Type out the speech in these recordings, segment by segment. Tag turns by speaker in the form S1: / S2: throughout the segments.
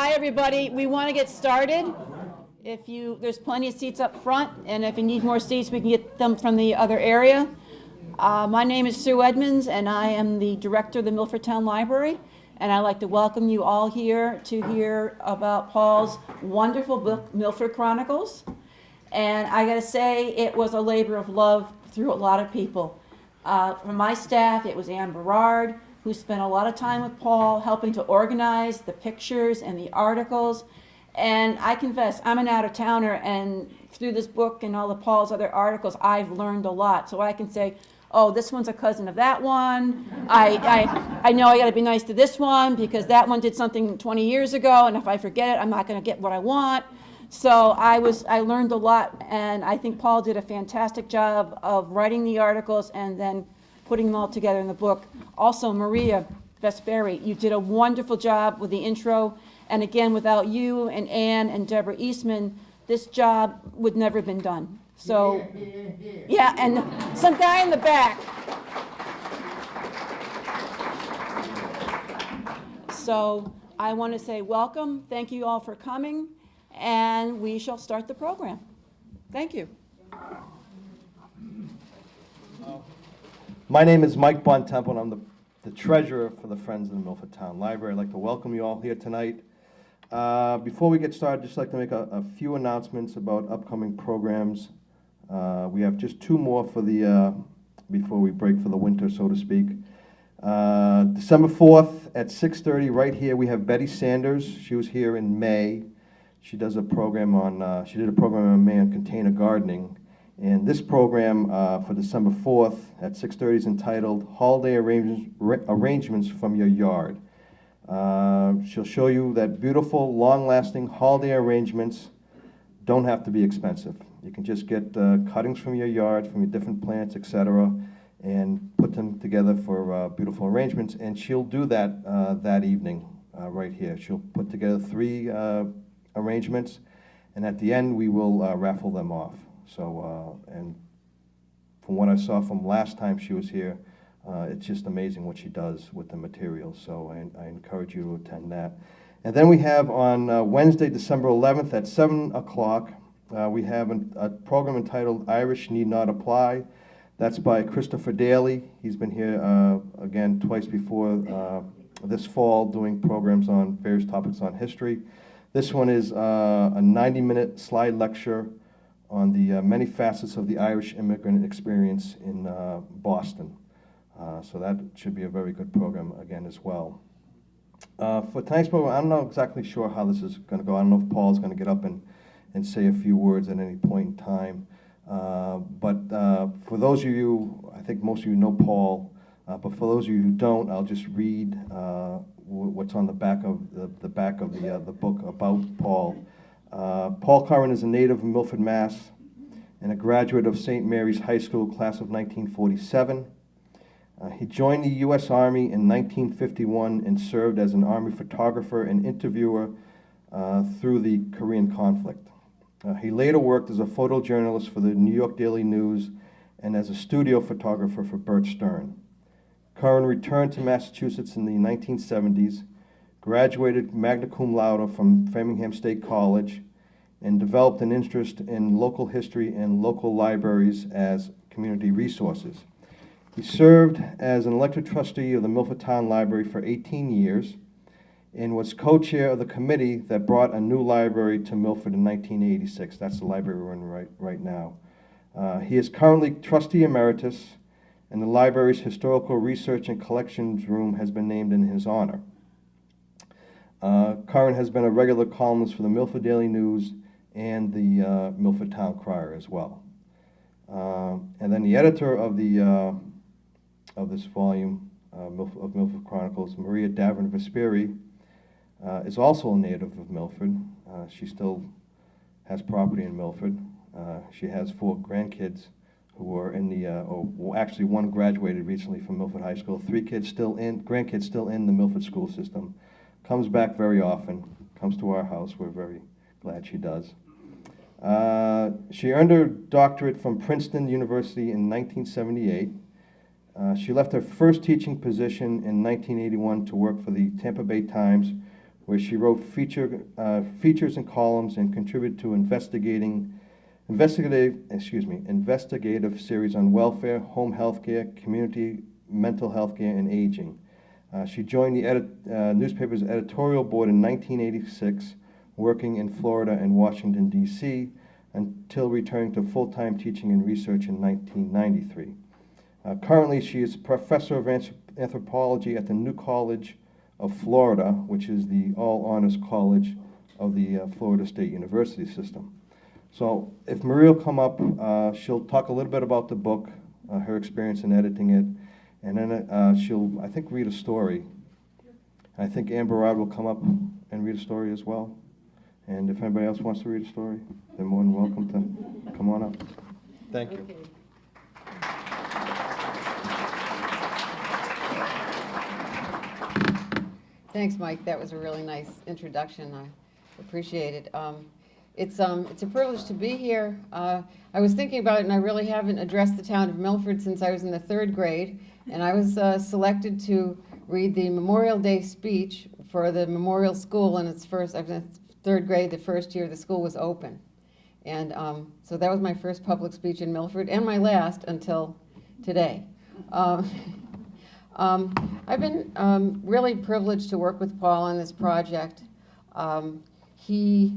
S1: Hi, everybody. We want to get started. There's plenty of seats up front, and if you need more seats, we can get them from the other area. My name is Sue Edmonds, and I am the director of the Milford Town Library, and I'd like to welcome you all here to hear about Paul's wonderful book, Milford Chronicles. And I gotta say, it was a labor of love through a lot of people. From my staff, it was Ann Berard, who spent a lot of time with Paul helping to organize the pictures and the articles. And I confess, I'm an out-of-towner, and through this book and all of Paul's other articles, I've learned a lot. So I can say, oh, this one's a cousin of that one. I know I gotta be nice to this one because that one did something 20 years ago, and if I forget it, I'm not gonna get what I want. So I learned a lot, and I think Paul did a fantastic job of writing the articles and then putting them all together in the book. Also, Maria Vesperi, you did a wonderful job with the intro, and again, without you and Ann and Deborah Eastman, this job would never have been done. So, yeah, and some guy in the back. So I want to say welcome, thank you all for coming, and we shall start the program. Thank you.
S2: My name is Mike Bontempo, and I'm the treasurer for the Friends of the Milford Town Library. I'd like to welcome you all here tonight. Before we get started, I'd just like to make a few announcements about upcoming programs. We have just two more for before we break for the winter, so to speak. December 4th at 6:30, right here, we have Betty Sanders. She was here in May. She does a program on, she did a program on May on container gardening. And this program for December 4th at 6:30 is entitled Holiday Arrangements from Your Yard. She'll show you that beautiful, long-lasting holiday arrangements don't have to be expensive. You can just get cuttings from your yard, from your different plants, etc., and put them together for beautiful arrangements. And she'll do that that evening right here. She'll put together 3 arrangements, and at the end we will raffle them off. So, and from what I saw from last time she was here, it's just amazing what she does with the materials. So I encourage you to attend that. And then we have on Wednesday, December 11th at 7 o'clock, we have a program entitled Irish Need Not Apply. That's by Christopher Daly. He's been here again twice before this fall doing programs on various topics on history. This one is a 90-minute slide lecture on the many facets of the Irish immigrant experience in Boston. So that should be a very good program again as well. For tonight's program, I'm not exactly sure how this is going to go. I don't know if Paul's going to get up and say a few words at any point in time. But for those of you, I think most of you know Paul, but for those of you who don't, I'll just read what's on the back of the book about Paul. Paul Curran is a native of Milford, Mass., and a graduate of St. Mary's High School, class of 1947. He joined the U.S. Army in 1951 and served as an Army photographer and interviewer through the Korean conflict. He later worked as a photojournalist for the New York Daily News and as a studio photographer for Bert Stern. Curran returned to Massachusetts in the 1970s, graduated magna cum laude from Framingham State College, and developed an interest in local history and local libraries as community resources. He served as an elected trustee of the Milford Town Library for 18 years and was co-chair of the committee that brought a new library to Milford in 1986. That's the library we're in right now. He is currently trustee emeritus, and the library's historical research and collections room has been named in his honor. Curran has been a regular columnist for the Milford Daily News and the Milford Town Crier as well. And then the editor of this volume of Milford Chronicles, Maria Vesperi, is also a native of Milford. She still has property in Milford. She has 4 grandkids who are in actually one graduated recently from Milford High School. 3 grandkids still in the Milford school system. Comes back very often, comes to our house. We're very glad she does. She earned her doctorate from Princeton University in 1978. She left her first teaching position in 1981 to work for the Tampa Bay Times, where she wrote features and columns and contributed to investigative series on welfare, home health care, community mental health care, and aging. She joined the newspaper's editorial board in 1986, working in Florida and Washington, D.C., until returning to full-time teaching and research in 1993. Currently, she is professor of anthropology at the New College of Florida, which is the all-honors college of the Florida State University system. So if Maria will come up, she'll talk a little bit about the book, her experience in editing it, and then she'll, I think, read a story. I think Amber Rod will come up and read a story as well. And if anybody else wants to read a story, they're more than welcome to come on up. Thank you.
S3: Okay. Thanks, Mike. That was a really nice introduction. I appreciate it. It's a privilege to be here. I was thinking about it, and I really haven't addressed the town of Milford since I was in the 3rd grade, and I was selected to read the Memorial Day speech for the Memorial School in its first, I was in 3rd grade, the first year the school was open. And so that was my first public speech in Milford, and my last until today. I've been really privileged to work with Paul on this project. We've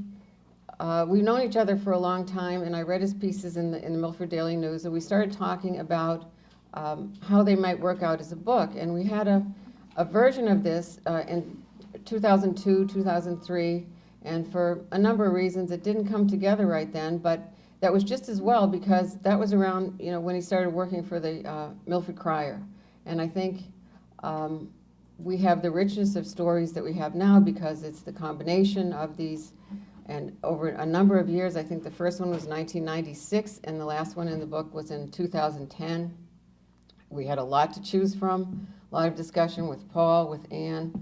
S3: known each other for a long time, and I read his pieces in the Milford Daily News, and we started talking about how they might work out as a book. And we had a version of this in 2002, 2003, and for a number of reasons it didn't come together right then, but that was just as well because that was around, when he started working for the Milford Crier. And I think we have the richness of stories that we have now because it's the combination of these. And over a number of years, I think the first one was 1996, and the last one in the book was in 2010. We had a lot to choose from, a lot of discussion with Paul, with Anne,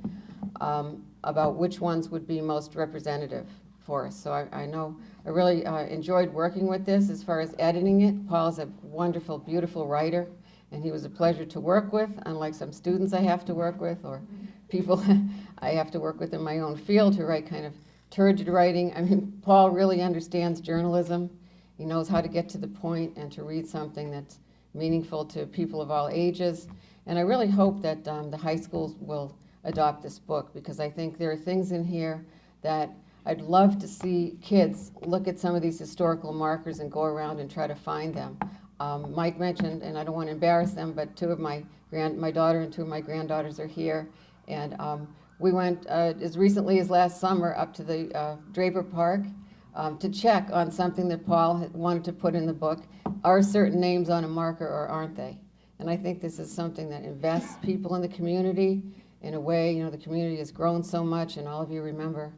S3: about which ones would be most representative for us. So I know I really enjoyed working with this as far as editing it. Paul's a wonderful, beautiful writer, and he was a pleasure to work with, unlike some students I have to work with or people I have to work with in my own field who write kind of turgid writing. I mean, Paul really understands journalism. He knows how to get to the point and to read something that's meaningful to people of all ages. And I really hope that the high schools will adopt this book because I think there are things in here that I'd love to see kids look at some of these historical markers and go around and try to find them. Mike mentioned, and I don't want to embarrass them, but my daughter and 2 of my granddaughters are here. And we went as recently as last summer up to the Draper Park to check on something that Paul had wanted to put in the book. Are certain names on a marker or aren't they? And I think this is something that invests people in the community in a way. The community has grown so much, and all of you remember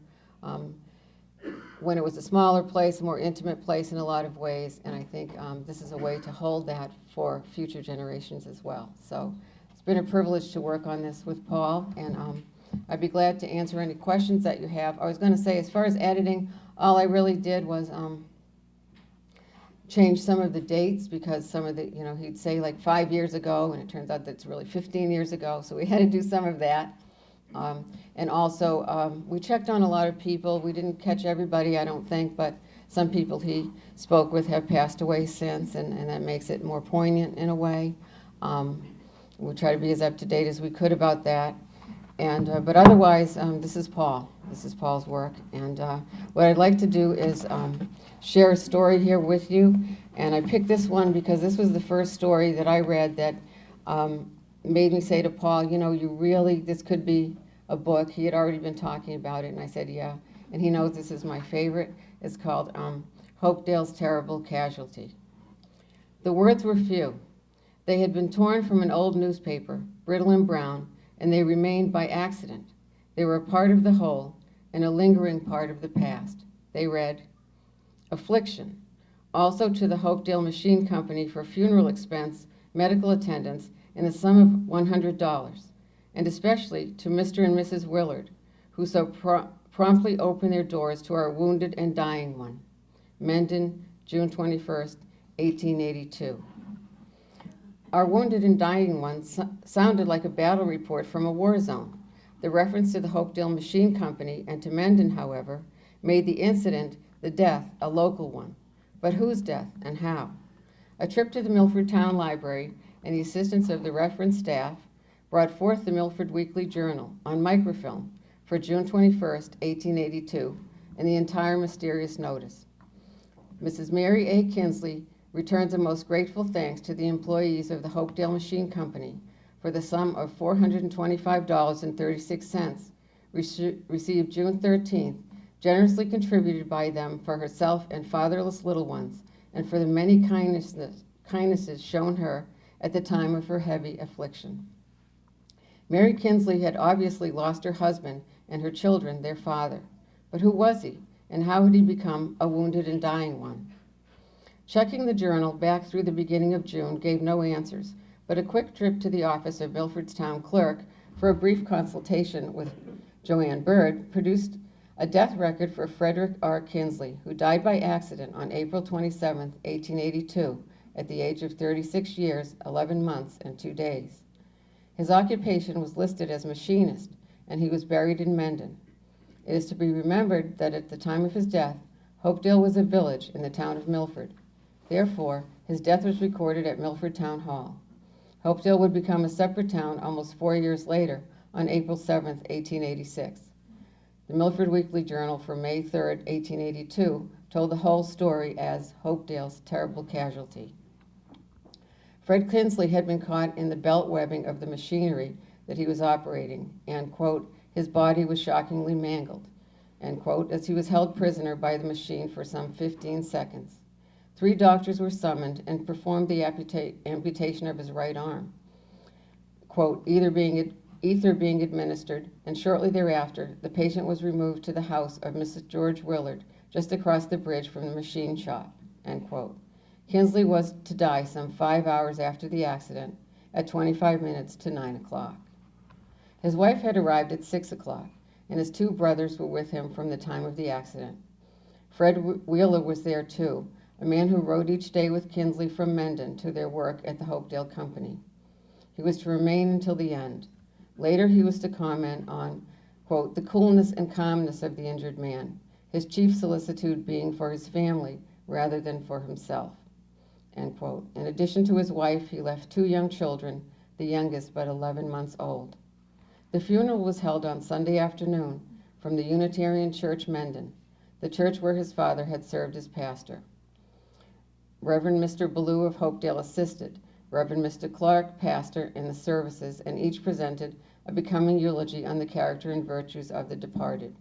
S3: when it was a smaller place, a more intimate place in a lot of ways, and I think this is a way to hold that for future generations as well. So it's been a privilege to work on this with Paul, and I'd be glad to answer any questions that you have. I was going to say, as far as editing, all I really did was change some of the dates because some of the, he'd say like 5 years ago, and it turns out that's really 15 years ago, so we had to do some of that. And also, we checked on a lot of people. We didn't catch everybody, I don't think, but some people he spoke with have passed away since, and that makes it more poignant in a way. We try to be as up-to-date as we could about that. And but otherwise, this is Paul. This is Paul's work. And what I'd like to do is share a story here with you. And I picked this one because this was the first story that I read that made me say to Paul, this could be a book. He had already been talking about it, and I said, yeah. And he knows this is my favorite. It's called Hopedale's Terrible Casualty. The words were few. They had been torn from an old newspaper, brittle and brown, and they remained by accident. They were a part of the whole and a lingering part of the past. They read, affliction, also to the Hopedale Machine Company for funeral expense, medical attendance, in the sum of $100, and especially to Mr. and Mrs. Willard, who so promptly opened their doors to our wounded and dying one. Mendon, June 21st, 1882. Our wounded and dying one sounded like a battle report from a war zone. The reference to the Hopedale Machine Company and to Mendon, however, made the incident, the death, a local one. But whose death and how? A trip to the Milford Town Library and the assistance of the reference staff brought forth the Milford Weekly Journal on microfilm for June 21st, 1882, and the entire mysterious notice. Mrs. Mary A. Kinsley returns a most grateful thanks to the employees of the Hopedale Machine Company for the sum of $425.36 received June 13th, generously contributed by them for herself and fatherless little ones, and for the many kindnesses shown her at the time of her heavy affliction. Mary Kinsley had obviously lost her husband and her children, their father. But who was he, and how had he become a wounded and dying one? Checking the journal back through the beginning of June gave no answers, but a quick trip to the office of Milford's town clerk for a brief consultation with Joanne Bird produced a death record for Frederick R. Kinsley, who died by accident on April 27, 1882, at the age of 36 years, 11 months, and 2 days. His occupation was listed as machinist, and he was buried in Mendon. It is to be remembered that at the time of his death, Hopedale was a village in the town of Milford. Therefore, his death was recorded at Milford Town Hall. Hopedale would become a separate town almost 4 years later, on April 7, 1886. The Milford Weekly Journal for May 3, 1882, told the whole story as Hopedale's terrible casualty. Fred Kinsley had been caught in the belt webbing of the machinery that he was operating, and, quote, his body was shockingly mangled, end quote, as he was held prisoner by the machine for some 15 seconds. 3 doctors were summoned and performed the amputation of his right arm, quote, ether being administered, and shortly thereafter, the patient was removed to the house of Mrs. George Willard, just across the bridge from the machine shop, end quote. Kinsley was to die some 5 hours after the accident, at 25 minutes to 9 o'clock. His wife had arrived at 6 o'clock, and his 2 brothers were with him from the time of the accident. Fred Wheeler was there too, a man who rode each day with Kinsley from Mendon to their work at the Hopedale Company. He was to remain until the end. Later, he was to comment on, quote, the coolness and calmness of the injured man, his chief solicitude being for his family rather than for himself, end quote. In addition to his wife, he left 2 young children, the youngest but 11 months old. The funeral was held on Sunday afternoon from the Unitarian Church, Mendon, the church where his father had served as pastor. Reverend Mr. Ballou of Hopedale assisted, Reverend Mr. Clark, pastor, in the services, and each presented a becoming eulogy on the character and virtues of the departed.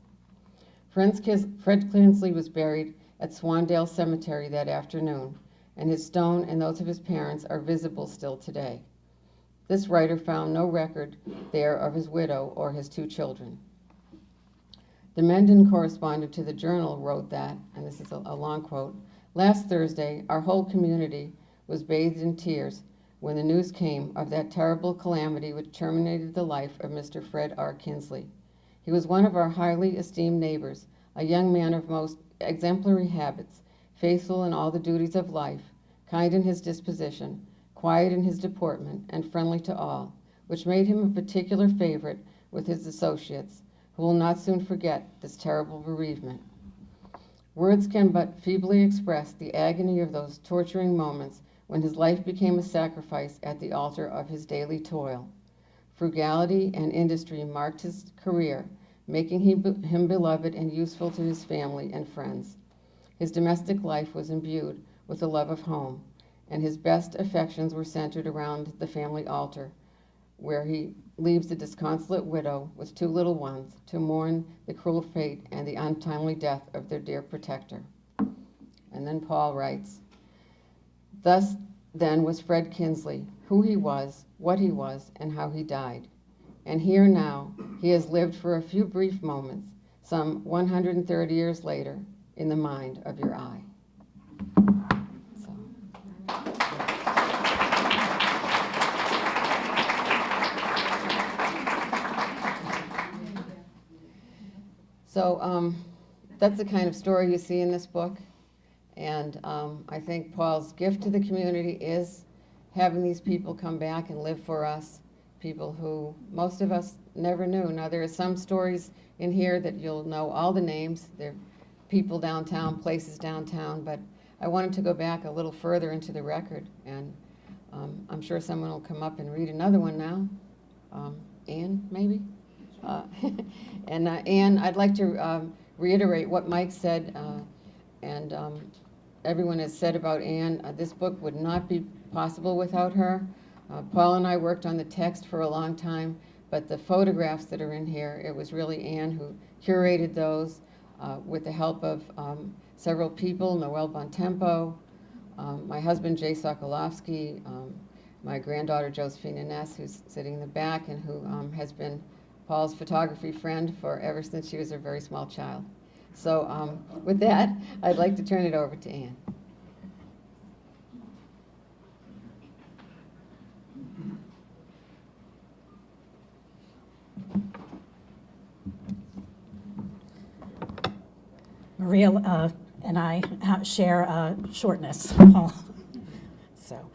S3: Fred Kinsley was buried at Swandale Cemetery that afternoon, and his stone and those of his parents are visible still today. This writer found no record there of his widow or his 2 children. The Mendon correspondent to the Journal wrote that, and this is a long quote, last Thursday, our whole community was bathed in tears when the news came of that terrible calamity which terminated the life of Mr. Fred R. Kinsley. He was one of our highly esteemed neighbors, a young man of most exemplary habits, faithful in all the duties of life, kind in his disposition, quiet in his deportment, and friendly to all, which made him a particular favorite with his associates, who will not soon forget this terrible bereavement. Words can but feebly express the agony of those torturing moments when his life became a sacrifice at the altar of his daily toil. Frugality and industry marked his career, making him beloved and useful to his family and friends. His domestic life was imbued with a love of home, and his best affections were centered around the family altar, where he leaves the disconsolate widow with 2 little ones to mourn the cruel fate and the untimely death of their dear protector. And then Paul writes, thus then was Fred Kinsley, who he was, what he was, and how he died. And here now he has lived for a few brief moments, some 130 years later, in the mind of your eye. So that's the kind of story you see in this book. And I think Paul's gift to the community is having these people come back and live for us people who most of us never knew. Now, there are some stories in here that you'll know all the names. They're people downtown, places downtown, but I wanted to go back a little further into the record, and I'm sure someone will come up and read another one now. Anne, maybe? And Anne, I'd like to reiterate what Mike said, and everyone has said about Anne. This book would not be possible without her. Paul and I worked on the text for a long time, but the photographs that are in here, it was really Anne who curated those with the help of several people, Noel Bontempo, my husband Jay Sokolowski, my granddaughter Josephine Ness, who's sitting in the back and who has been Paul's photography friend for ever since she was a very small child. So with that, I'd like to turn it over to Anne.
S4: Maria and I share shortness. So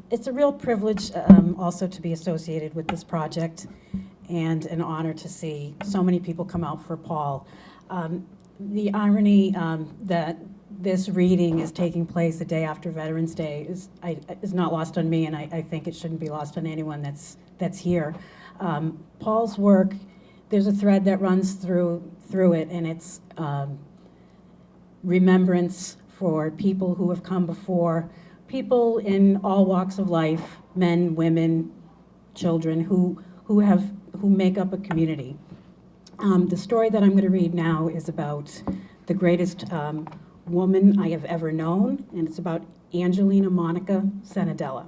S4: it's a real privilege also to be associated with this project, and an honor to see so many people come out for Paul. The irony that this reading is taking place the day after Veterans Day is not lost on me, and I think it shouldn't be lost on anyone that's here. Paul's work, there's a thread that runs through it, and it's remembrance for people who have come before, people in all walks of life, men, women, children, who make up a community. The story that I'm going to read now is about the greatest woman I have ever known, and it's about Angelina Monica Senadella.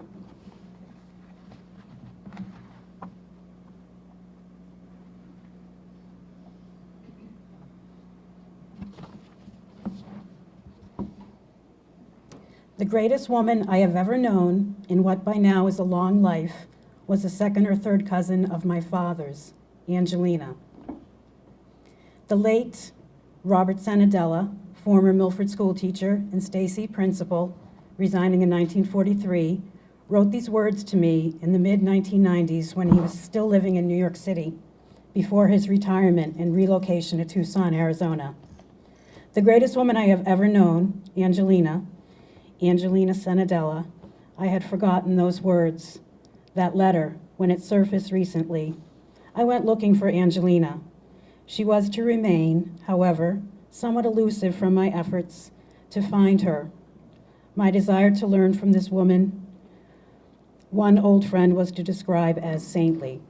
S4: The greatest woman I have ever known, in what by now is a long life, was a second or third cousin of my father's, Angelina. The late Robert Senadella, former Milford school teacher and Stacy principal, resigning in 1943, wrote these words to me in the mid-1990s when he was still living in New York City, before his retirement and relocation to Tucson, Arizona. The greatest woman I have ever known, Angelina Senadella, I had forgotten those words, that letter, when it surfaced recently. I went looking for Angelina. She was to remain, however, somewhat elusive from my efforts to find her. My desire to learn from this woman, one old friend was to describe as saintly.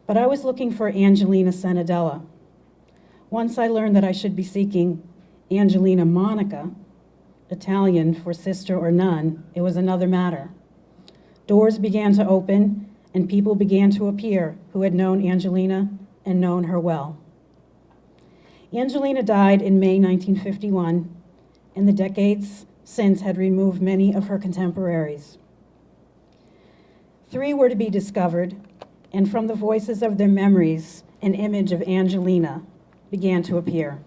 S4: But I was looking for Angelina Senadella. Once I learned that I should be seeking Angelina Monica, Italian for sister or nun, it was another matter. Doors began to open and people began to appear who had known Angelina and known her well. Angelina died in May 1951, and the decades since had removed many of her contemporaries. 3 were to be discovered, and from the voices of their memories, an image of Angelina began to appear.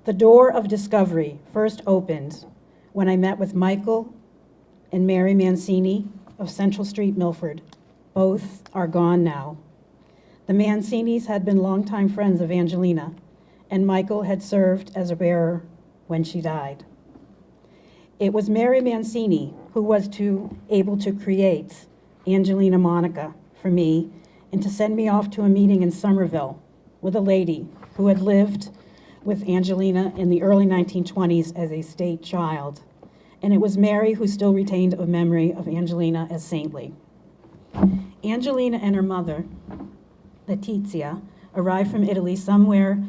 S4: The door of discovery first opened when I met with Michael and Mary Mancini of Central Street, Milford. Both are gone now. The Mancinis had been longtime friends of Angelina, and Michael had served as a bearer when she died. It was Mary Mancini who was able to create Angelina Monica for me and to send me off to a meeting in Somerville with a lady who had lived with Angelina in the early 1920s as a state child. And it was Mary who still retained a memory of Angelina as saintly. Angelina and her mother, Letizia, arrived from Italy sometime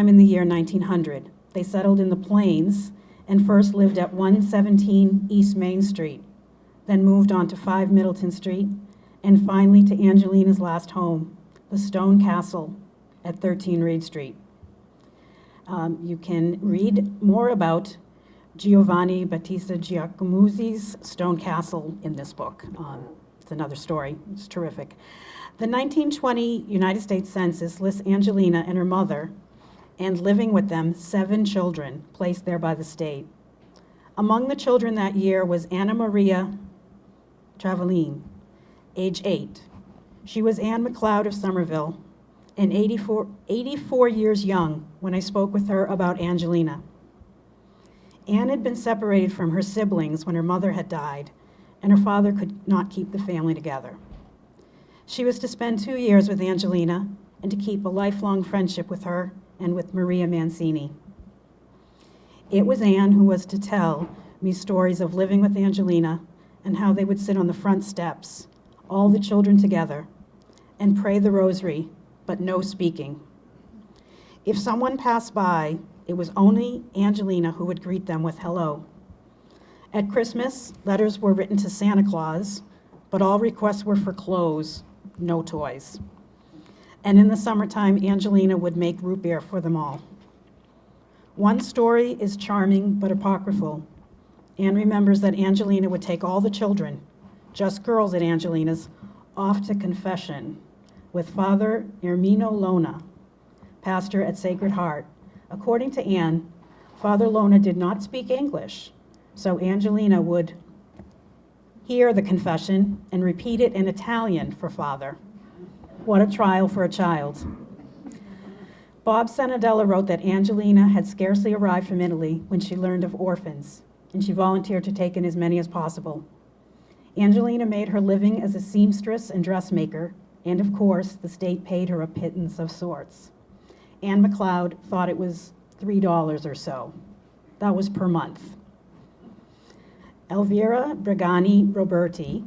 S4: in the year 1900. They settled in the Plains and first lived at 117 East Main Street, then moved on to 5 Middleton Street, and finally to Angelina's last home, the Stone Castle at 13 Reed Street. You can read more about Giovanni Battista Giacomussi's Stone Castle in this book. It's another story. It's terrific. The 1920 United States Census lists Angelina and her mother, and living with them, 7 children placed there by the state. Among the children that year was Anna Maria Traveline, age 8. She was Anne McLeod of Somerville, and 84 years young when I spoke with her about Angelina. Anne had been separated from her siblings when her mother had died, and her father could not keep the family together. She was to spend 2 years with Angelina and to keep a lifelong friendship with her and with Maria Mancini. It was Anne who was to tell me stories of living with Angelina and how they would sit on the front steps, all the children together, and pray the rosary, but no speaking. If someone passed by, it was only Angelina who would greet them with hello. At Christmas, letters were written to Santa Claus, but all requests were for clothes, no toys. And in the summertime, Angelina would make root beer for them all. One story is charming but apocryphal. Anne remembers that Angelina would take all the children, just girls at Angelina's, off to confession with Father Ermino Lona, pastor at Sacred Heart. According to Anne, Father Lona did not speak English, so Angelina would hear the confession and repeat it in Italian for Father. What a trial for a child. Bob Sanadella wrote that Angelina had scarcely arrived from Italy when she learned of orphans, and she volunteered to take in as many as possible. Angelina made her living as a seamstress and dressmaker, and of course, the state paid her a pittance of sorts. Anne McLeod thought it was $3 or so. That was per month. Elvira Bragani Roberti,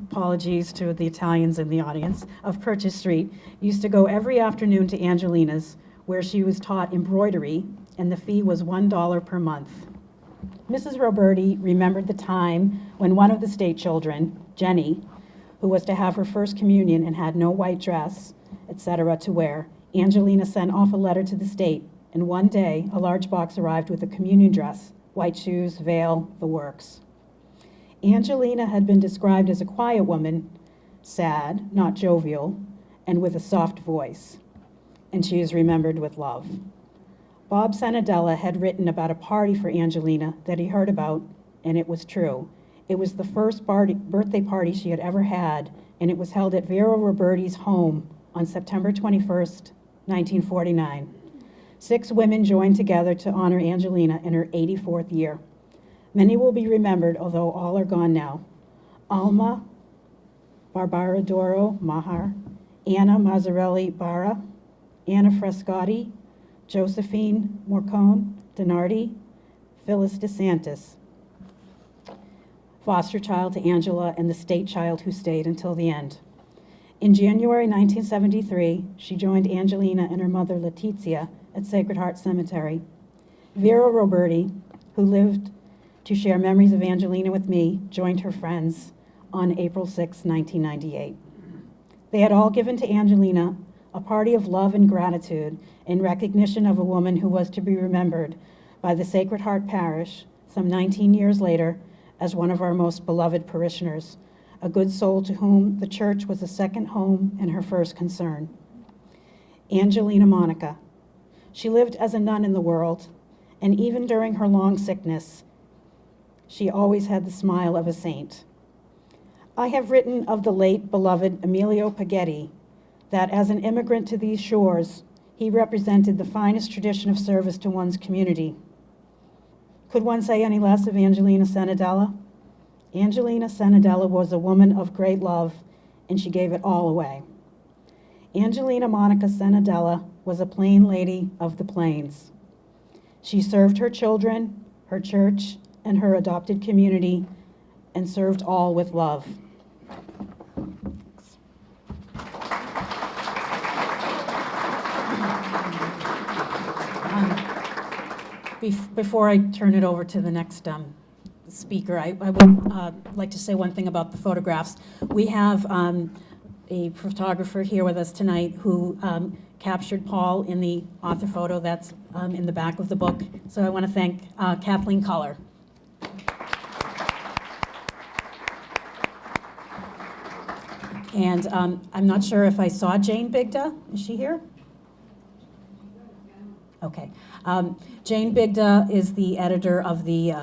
S4: apologies to the Italians in the audience, of Purchase Street, used to go every afternoon to Angelina's, where she was taught embroidery, and the fee was $1 per month. Mrs. Roberti remembered the time when one of the state children, Jenny, who was to have her first communion and had no white dress, etc., to wear, Angelina sent off a letter to the state, and one day a large box arrived with a communion dress, white shoes, veil, the works. Angelina had been described as a quiet woman, sad, not jovial, and with a soft voice, and she is remembered with love. Bob Sanadella had written about a party for Angelina that he heard about, and it was true. It was the first birthday party she had ever had, and it was held at Vera Roberti's home on September 21st, 1949. 6 women joined together to honor Angelina in her 84th year. Many will be remembered, although all are gone now. Alma Barbaradoro Mahar, Anna Mazzarelli Barra, Anna Frescotti, Josephine Morcone Donardi, Phyllis DeSantis, foster child to Angela and the state child who stayed until the end. In January 1973, she joined Angelina and her mother Letizia at Sacred Heart Cemetery. Vera Roberti, who lived to share memories of Angelina with me, joined her friends on April 6, 1998. They had all given to Angelina a party of love and gratitude in recognition of a woman who was to be remembered by the Sacred Heart Parish some 19 years later as one of our most beloved parishioners, a good soul to whom the church was a second home and her first concern. Angelina Monica. She lived as a nun in the world, and even during her long sickness, she always had the smile of a saint. I have written of the late beloved Emilio Paghetti that as an immigrant to these shores, he represented the finest tradition of service to one's community. Could one say any less of Angelina Sanadella? Angelina Sanadella was a woman of great love, and she gave it all away. Angelina Monica Sanadella was a plain lady of the plains. She served her children, her church, and her adopted community, and served all with love. Before I turn it over to the next speaker, I would like to say one thing about the photographs. We have a photographer here with us tonight who captured Paul in the author photo that's in the back of the book. So I want to thank Kathleen Culler. And I'm not sure if I saw Jane Bigda. Is she here? Okay. Jane Bigda is the editor of the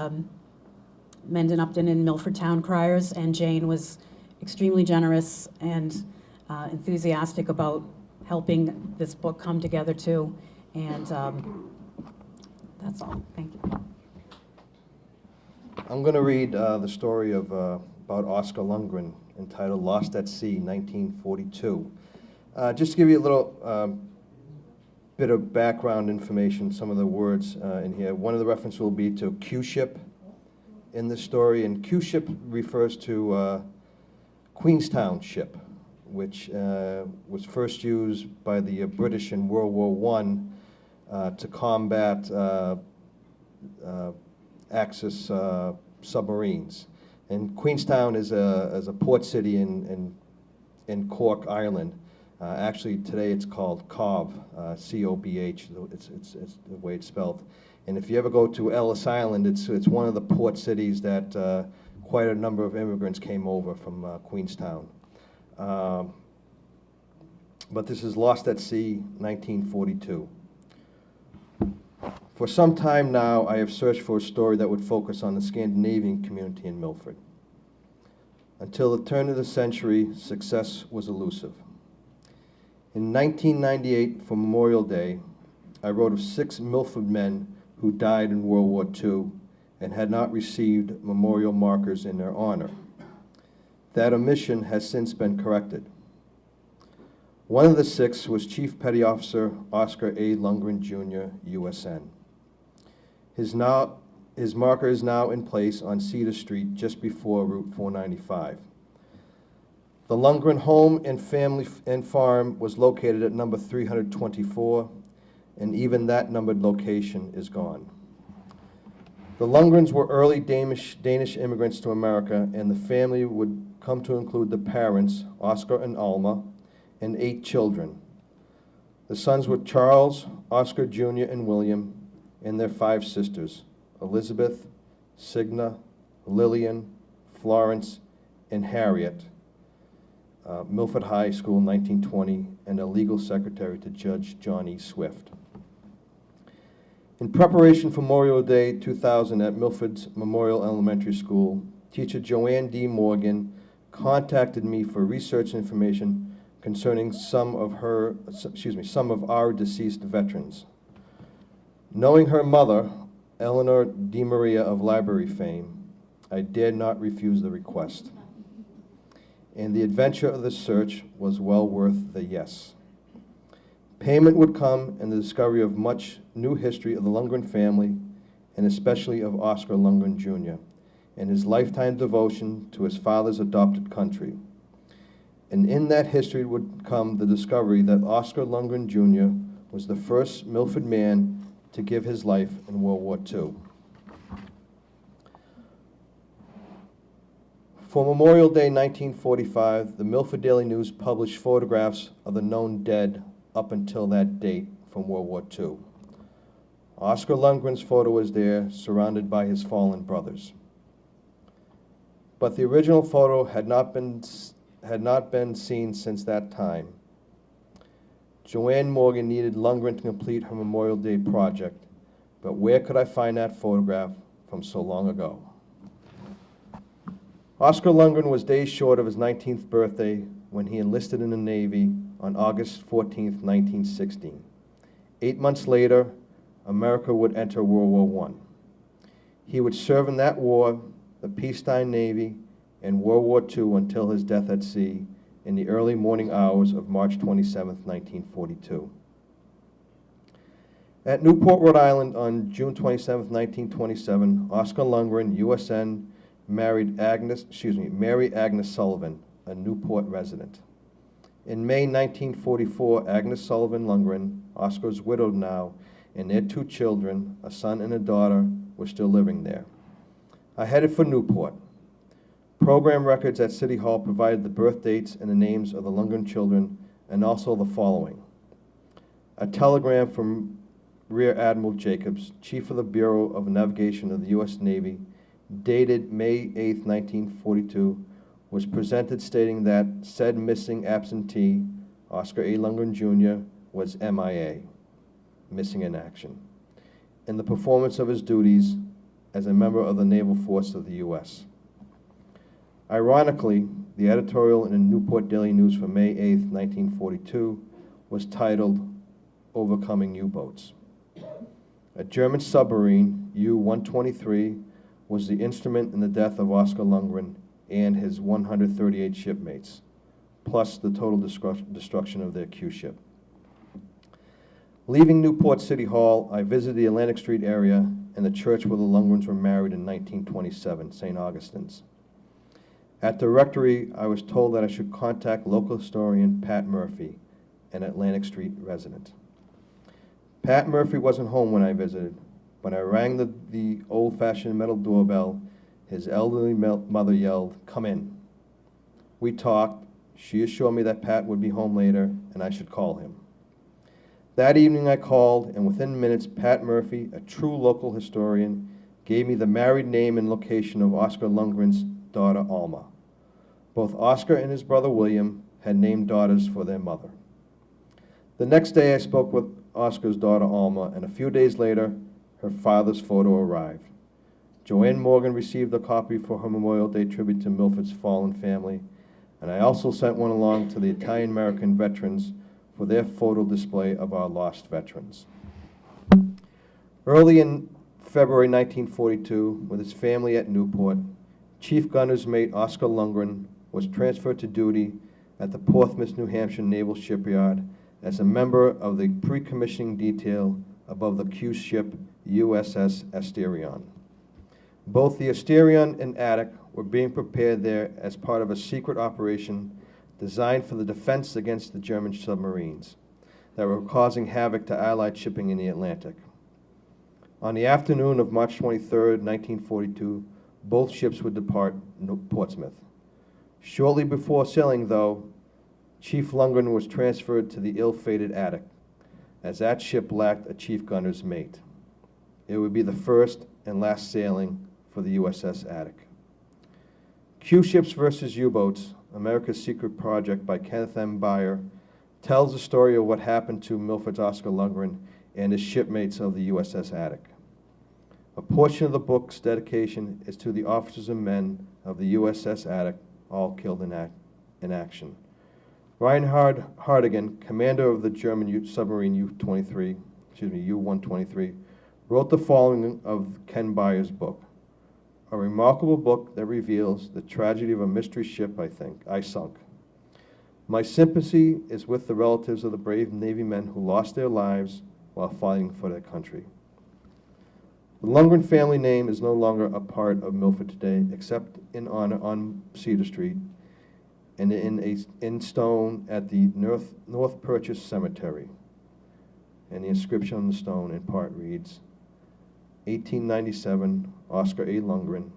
S4: Mendon Upton and Milford Town Criers, and Jane was extremely generous and enthusiastic about helping this book come together too. And that's all. Thank you.
S2: I'm going to read the story of about Oscar Lundgren, entitled Lost at Sea, 1942. Just to give you a little bit of background information, some of the words in here. One of the references will be to Q-ship in this story, and Q-ship refers to Queenstown ship, which was first used by the British in World War I to combat Axis submarines. And Queenstown is a port city in Cork, Ireland. Actually, today it's called Cobh, C-O-B-H. It's the way it's spelled. And if you ever go to Ellis Island, it's one of the port cities that quite a number of immigrants came over from Queenstown. But this is Lost at Sea, 1942. For some time now, I have searched for a story that would focus on the Scandinavian community in Milford. Until the turn of the century, success was elusive. In 1998, for Memorial Day, I wrote of 6 Milford men who died in World War II and had not received memorial markers in their honor. That omission has since been corrected. One of the 6 was Chief Petty Officer Oscar A. Lundgren, Jr., USN. His marker is now in place on Cedar Street just before Route 495. The Lundgren home and family and farm was located at number 324, and even that numbered location is gone. The Lundgrens were early Danish immigrants to America, and the family would come to include the parents, Oscar and Alma, and 8 children. The sons were Charles, Oscar Jr., and William, and their 5 sisters, Elizabeth, Signa, Lillian, Florence, and Harriet. Milford High School, 1920, and a legal secretary to Judge John E. Swift. In preparation for Memorial Day 2000 at Milford's Memorial Elementary School, teacher Joanne D. Morgan contacted me for research information concerning some of our deceased veterans. Knowing her mother, Eleanor Di Maria of library fame, I dared not refuse the request. And the adventure of the search was well worth the yes. Payment would come in the discovery of much new history of the Lundgren family, and especially of Oscar Lundgren, Jr., and his lifetime devotion to his father's adopted country. And in that history would come the discovery that Oscar Lundgren, Jr. was the first Milford man to give his life in World War II. For Memorial Day 1945, the Milford Daily News published photographs of the known dead up until that date from World War II. Oscar Lundgren's photo was there, surrounded by his fallen brothers. But the original photo had not been seen since that time. Joanne Morgan needed Lundgren to complete her Memorial Day project, but where could I find that photograph from so long ago? Oscar Lundgren was days short of his 19th birthday when he enlisted in the Navy on August 14, 1916. 8 months later, America would enter World War I. He would serve in that war, the peacetime Navy, and World War II until his death at sea in the early morning hours of March 27, 1942. At Newport, Rhode Island on June 27, 1927, Oscar Lundgren, USN, married Mary Agnes Sullivan, a Newport resident. In May 1944, Agnes Sullivan Lundgren, Oscar's widowed now, and their 2 children, a son and a daughter, were still living there. I headed for Newport. Program records at City Hall provided the birth dates and the names of the Lundgren children, and also the following: a telegram from Rear Admiral Jacobs, Chief of the Bureau of Navigation of the U.S. Navy, dated May 8, 1942, was presented stating that said missing absentee, Oscar A. Lundgren, Jr., was MIA, missing in action, in the performance of his duties as a member of the Naval Force of the U.S. Ironically, the editorial in the Newport Daily News for May 8, 1942, was titled, "Overcoming U-Boats." A German submarine, U-123, was the instrument in the death of Oskar Lundgren and his 138 shipmates, plus the total destruction of their Q ship. Leaving Newport City Hall, I visited the Atlantic Street area and the church where the Lundgrens were married in 1927, St. Augustine's. At the rectory, I was told that I should contact local historian Pat Murphy, an Atlantic Street resident. Pat Murphy wasn't home when I visited. When I rang the old-fashioned metal doorbell, his elderly mother yelled, "Come in." We talked. She assured me that Pat would be home later and I should call him. That evening I called, and within minutes, Pat Murphy, a true local historian, gave me the married name and location of Oskar Lundgren's daughter, Alma. Both Oskar and his brother, William, had named daughters for their mother. The next day I spoke with Oskar's daughter, Alma, and a few days later, her father's photo arrived. Joanne Morgan received a copy for her Memorial Day tribute to Milford's fallen family, and I also sent one along to the Italian-American veterans for their photo display of our lost veterans. Early in February 1942, with his family at Newport, Chief Gunner's mate Oskar Lundgren was transferred to duty at the Portsmouth, New Hampshire Naval Shipyard as a member of the pre-commissioning detail above the Q ship USS Asterion. Both the Asterion and Attic were being prepared there as part of a secret operation designed for the defense against the German submarines that were causing havoc to Allied shipping in the Atlantic. On the afternoon of March 23, 1942, both ships would depart Portsmouth. Shortly before sailing, though, Chief Lundgren was transferred to the ill-fated Attic, as that ship lacked a chief gunner's mate. It would be the first and last sailing for the USS Attic. Q Ships versus U-Boats, America's Secret Project by Kenneth M. Beyer, tells the story of what happened to Milford's Oskar Lundgren and his shipmates of the USS Attic. A portion of the book's dedication is to the officers and men of the USS Attic, all killed in action. Reinhard Hardigan, commander of the German submarine U-123, wrote the following of Ken Beyer's book. A remarkable book that reveals the tragedy of a mystery ship I sunk. My sympathy is with the relatives of the brave Navy men who lost their lives while fighting for their country. The Lundgren family name is no longer a part of Milford today, except in honor on Cedar Street and in stone at the North Purchase Cemetery. And the inscription on the stone in part reads, 1897, Oskar A. Lundgren,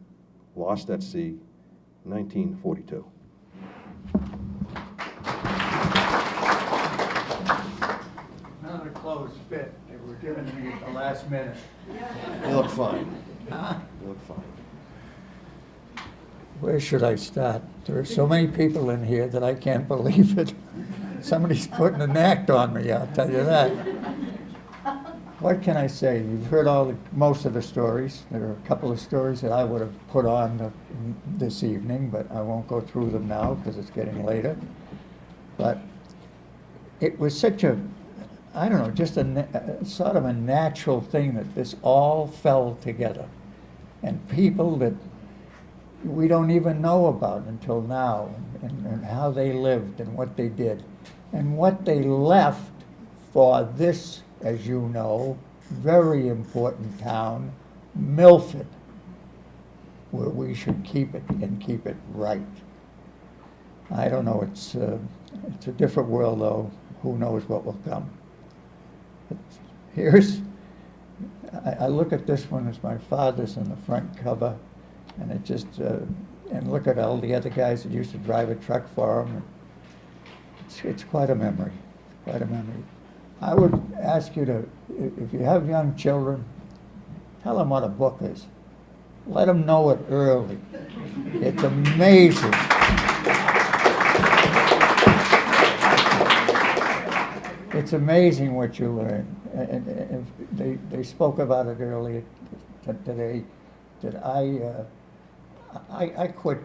S2: lost at sea, 1942.
S5: Not a closed fit. They were given to me at the last minute.
S2: You look fine. You look fine.
S5: Where should I start? There are so many people in here that I can't believe it. Somebody's putting an act on me, I'll tell you that. What can I say? You've heard most of the stories. There are a couple of stories that I would have put on this evening, but I won't go through them now because it's getting later. But it was such a, I don't know, just a sort of a natural thing that this all fell together. And people that we don't even know about until now, and how they lived and what they did, and what they left for this, as you know, very important town, Milford, where we should keep it and keep it right. I don't know, it's a different world though. Who knows what will come. But I look at this one as my father's in the front cover, and it just, and look at all the other guys that used to drive a truck for him. It's quite a memory, quite a memory. I would ask you to, if you have young children, tell them what a book is. Let them know it early. It's amazing. It's amazing what you learn. And they spoke about it earlier today. that I quit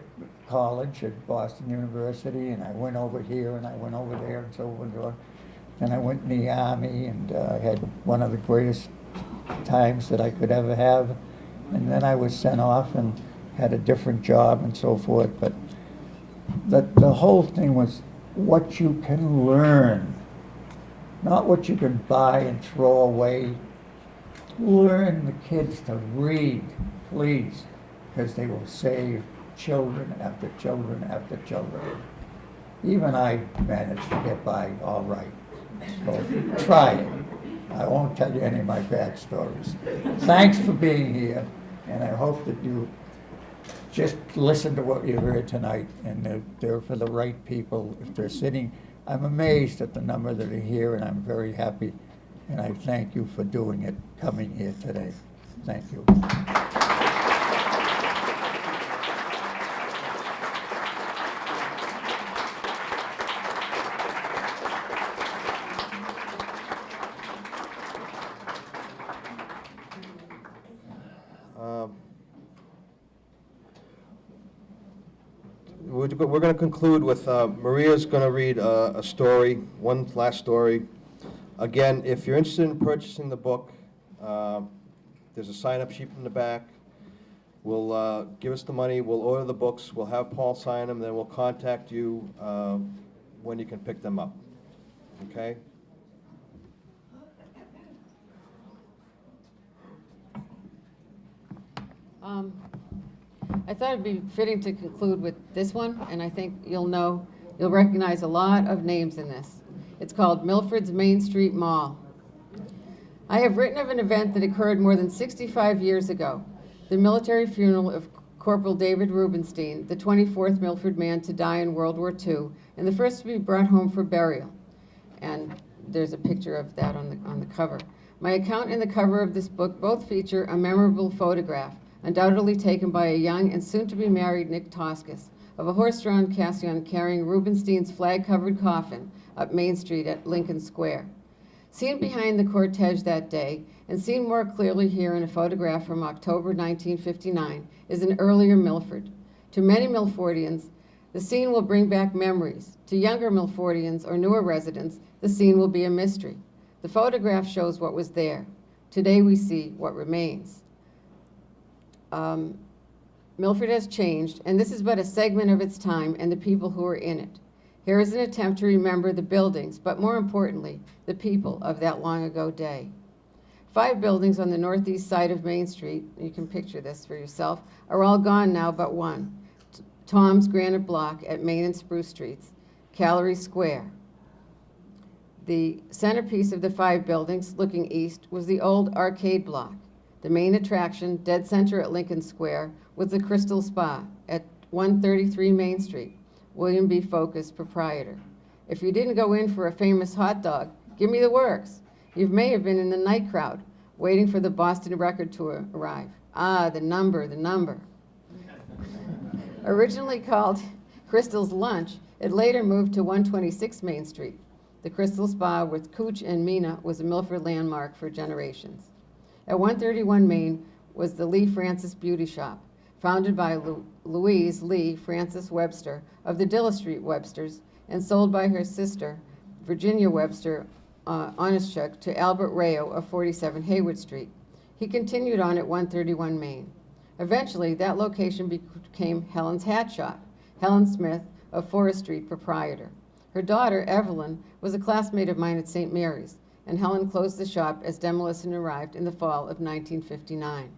S5: college at Boston University, and I went over here, and I went over there, and so on. And I went in the Army, and had one of the greatest times that I could ever have. And then I was sent off and had a different job and so forth. But the whole thing was what you can learn, not what you can buy and throw away. Learn the kids to read, please, because they will save children after children after children. Even I managed to get by all right. So try it. I won't tell you any of my bad stories. Thanks for being here, and I hope that you just listen to what you heard tonight, and they're for the right people. If they're sitting, I'm amazed at the number that are here, and I'm very happy, and I thank you for doing it, coming here today. Thank you.
S2: We're going to conclude with, Maria's going to read a story, one last story. Again, if you're interested in purchasing the book, there's a sign-up sheet in the back. We'll give us the money, we'll order the books, we'll have Paul sign them, then we'll contact you when you can pick them up. Okay?
S3: I thought it'd be fitting to conclude with this one, and I think you'll recognize a lot of names in this. It's called Milford's Main Street Mall. I have written of an event that occurred more than 65 years ago, the military funeral of Corporal David Rubenstein, the 24th Milford man to die in World War II, and the first to be brought home for burial. And there's a picture of that on the cover. My account and the cover of this book both feature a memorable photograph, undoubtedly taken by a young and soon-to-be-married Nick Toscas, of a horse-drawn Cassian carrying Rubenstein's flag-covered coffin up Main Street at Lincoln Square. Seen behind the cortege that day, and seen more clearly here in a photograph from October 1959, is an earlier Milford. To many Milfordians, the scene will bring back memories. To younger Milfordians or newer residents, the scene will be a mystery. The photograph shows what was there. Today we see what remains. Milford has changed, and this is but a segment of its time and the people who are in it. Here is an attempt to remember the buildings, but more importantly, the people of that long ago day. 5 buildings on the northeast side of Main Street, you can picture this for yourself, are all gone now but one. Tom's Granite Block at Main and Spruce Streets, Callery Square. The centerpiece of the 5 buildings, looking east, was the old arcade block. The main attraction, dead center at Lincoln Square, was the Crystal Spa at 133 Main Street, William B. Focus, proprietor. If you didn't go in for a famous hot dog, give me the works. You may have been in the night crowd, waiting for the Boston record to arrive. Ah, the number. Originally called Crystal's Lunch, it later moved to 126 Main Street. The Crystal Spa with Cooch and Mina was a Milford landmark for generations. At 131 Main was the Lee Francis Beauty Shop, founded by Louise Lee Francis Webster of the Dilla Street Websters and sold by her sister, Virginia Webster Honestchuk, to Albert Rayo of 47 Hayward Street. He continued on at 131 Main. Eventually, that location became Helen's Hat Shop, Helen Smith of Forest Street, proprietor. Her daughter, Evelyn, was a classmate of mine at St. Mary's, and Helen closed the shop as demolition arrived in the fall of 1959.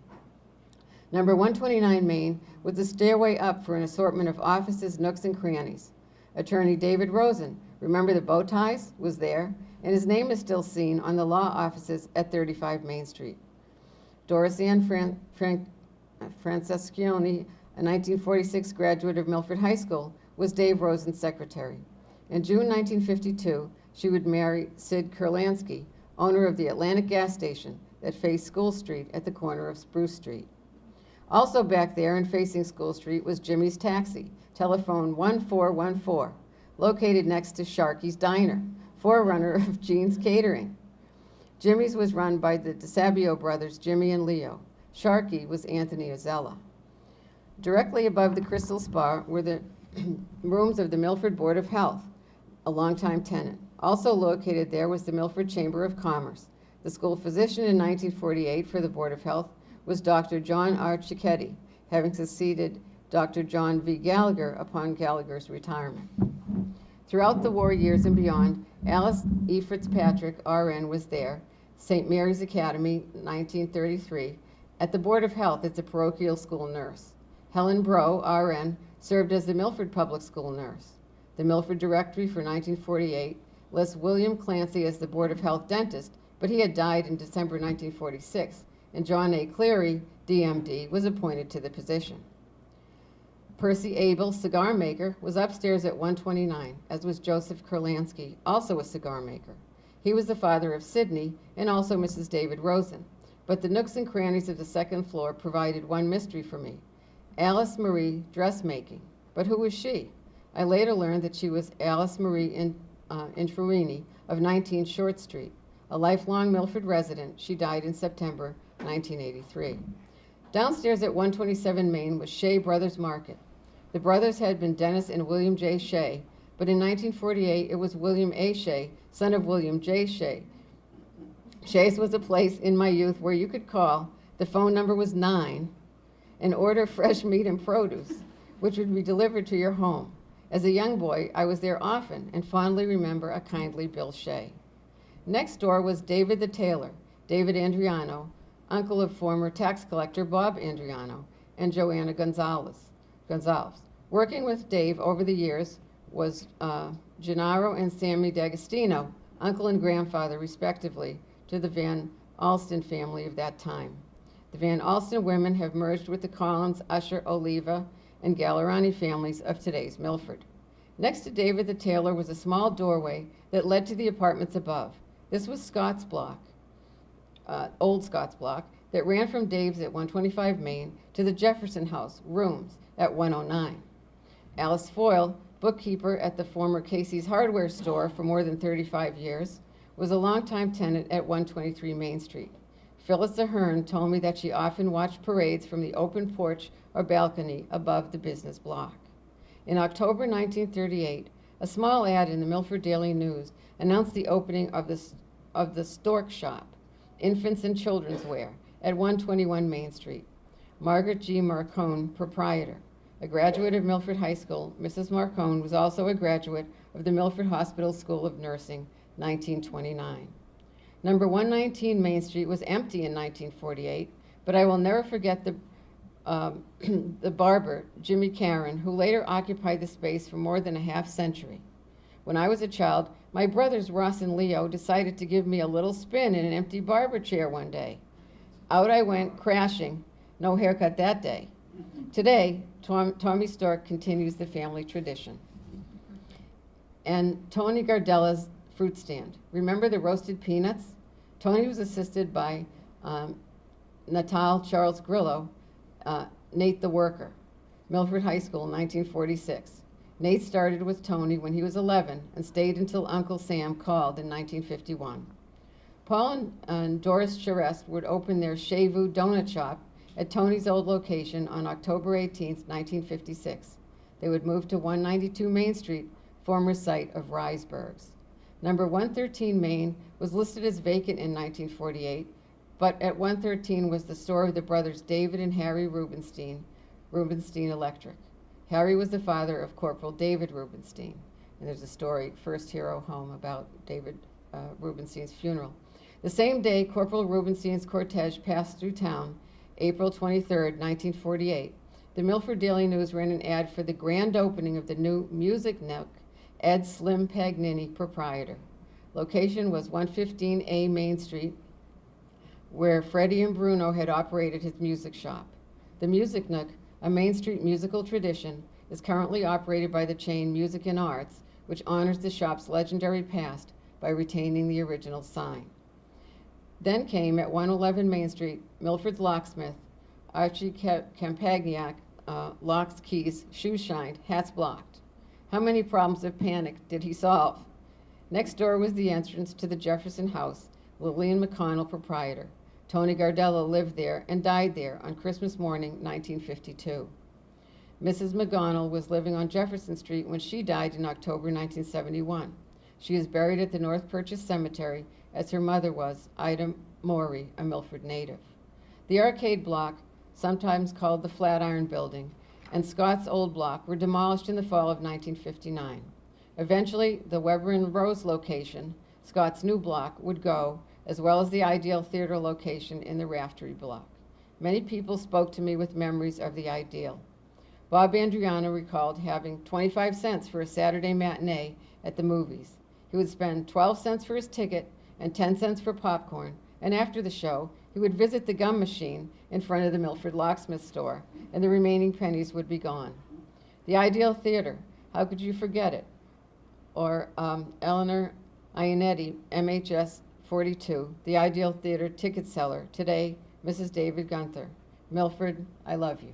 S3: Number 129 Main was the stairway up for an assortment of offices, nooks, and crannies. Attorney David Rosen, remember the bow ties, was there, and his name is still seen on the law offices at 35 Main Street. Doris Ann Francescioni, a 1946 graduate of Milford High School, was Dave Rosen's secretary. In June 1952, she would marry Sid Kurlansky, owner of the Atlantic gas station that faced School Street at the corner of Spruce Street. Also back there and facing School Street was Jimmy's Taxi, telephone 1414, located next to Sharky's Diner, forerunner of Gene's Catering. Jimmy's was run by the DeSabio brothers, Jimmy and Leo. Sharkey was Anthony Ozella. Directly above the Crystal Spa were the rooms of the Milford Board of Health, a longtime tenant. Also located there was the Milford Chamber of Commerce. The school physician in 1948 for the Board of Health was Dr. John R. Cicchetti, having succeeded Dr. John V. Gallagher upon Gallagher's retirement. Throughout the war years and beyond, Alice E. Fitzpatrick, RN, was there, St. Mary's Academy, 1933. At the Board of Health, it's a parochial school nurse. Helen Brough, RN, served as the Milford Public School nurse. The Milford Directory for 1948 lists William Clancy as the Board of Health dentist, but he had died in December 1946, and John A. Cleary, DMD, was appointed to the position. Percy Abel, cigar maker, was upstairs at 129, as was Joseph Kurlansky, also a cigar maker. He was the father of Sidney and also Mrs. David Rosen, but the nooks and crannies of the second floor provided one mystery for me. Alice Marie dressmaking. But who was she? I later learned that she was Alice Marie Intruini of 19 Short Street. A lifelong Milford resident, she died in September 1983. Downstairs at 127 Main was Shea Brothers Market. The brothers had been Dennis and William J. Shea, but in 1948 it was William A. Shea, son of William J. Shea. Shea's was a place in my youth where you could call, the phone number was 9, and order fresh meat and produce, which would be delivered to your home. As a young boy, I was there often and fondly remember a kindly Bill Shea. Next door was David the tailor, David Andriano, uncle of former tax collector Bob Andriano, and Joanna Gonzalez. Working with Dave over the years was Gennaro and Sammy D'Agostino, uncle and grandfather respectively, to the Van Alston family of that time. The Van Alston women have merged with the Collins, Usher, Oliva, and Gallerani families of today's Milford. Next to David the tailor was a small doorway that led to the apartments above. This was Scott's block, old Scott's block, that ran from Dave's at 125 Main to the Jefferson House, rooms, at 109. Alice Foyle, bookkeeper at the former Casey's hardware store for more than 35 years, was a longtime tenant at 123 Main Street. Phyllis Ahern told me that she often watched parades from the open porch or balcony above the business block. In October 1938, a small ad in the Milford Daily News announced the opening of the Stork Shop, infants and children's wear, at 121 Main Street. Margaret G. Marcone, proprietor. A graduate of Milford High School, Mrs. Marcone was also a graduate of the Milford Hospital School of Nursing, 1929. Number 119 Main Street was empty in 1948, but I will never forget the barber, Jimmy Curran, who later occupied the space for more than a half century. When I was a child, my brothers Ross and Leo decided to give me a little spin in an empty barber chair one day. Out I went, crashing. No haircut that day. Today, Tommy Stork continues the family tradition. And Tony Gardella's fruit stand. Remember the roasted peanuts? Tony was assisted by Natal Charles Grillo, Nate the worker, Milford High School, 1946. Nate started with Tony when he was 11 and stayed until Uncle Sam called in 1951. Paul and Doris Charest would open their Chez Vous donut shop at Tony's old location on October 18, 1956. They would move to 192 Main Street, former site of Riesberg's. Number 113 Main was listed as vacant in 1948, but at 113 was the store of the brothers David and Harry Rubenstein, Rubenstein Electric. Harry was the father of Corporal David Rubenstein, and there's a story, First Hero Home, about David Rubenstein's funeral. The same day Corporal Rubenstein's cortege passed through town, April 23, 1948, the Milford Daily News ran an ad for the grand opening of the new Music Nook, Ed Slim Pagnini, proprietor. Location was 115A Main Street, where Freddie and Bruno had operated his music shop. The Music Nook, a Main Street musical tradition, is currently operated by the chain Music and Arts, which honors the shop's legendary past by retaining the original sign. Then came at 111 Main Street, Milford's locksmith, Archie Campagniak, locks, keys, shoes shined, hats blocked. How many problems of panic did he solve? Next door was the entrance to the Jefferson House, Lillian McConnell, proprietor. Tony Gardella lived there and died there on Christmas morning, 1952. Mrs. McGonnell was living on Jefferson Street when she died in October 1971. She is buried at the North Purchase Cemetery, as her mother was, Ida Morey, a Milford native. The Arcade Block, sometimes called the Flatiron Building, and Scott's Old Block were demolished in the fall of 1959. Eventually, the Weber and Rose location, Scott's new block, would go, as well as the Ideal Theater location in the Raftery Block. Many people spoke to me with memories of the Ideal. Bob Andriano recalled having 25 cents for a Saturday matinee at the movies. He would spend 12 cents for his ticket and 10 cents for popcorn, and after the show, he would visit the gum machine in front of the Milford Locksmith store, and the remaining pennies would be gone. The Ideal Theater, how could you forget it? Or Eleanor Ionetti, MHS 42, the Ideal Theater ticket seller, today Mrs. David Gunther. Milford, I love you.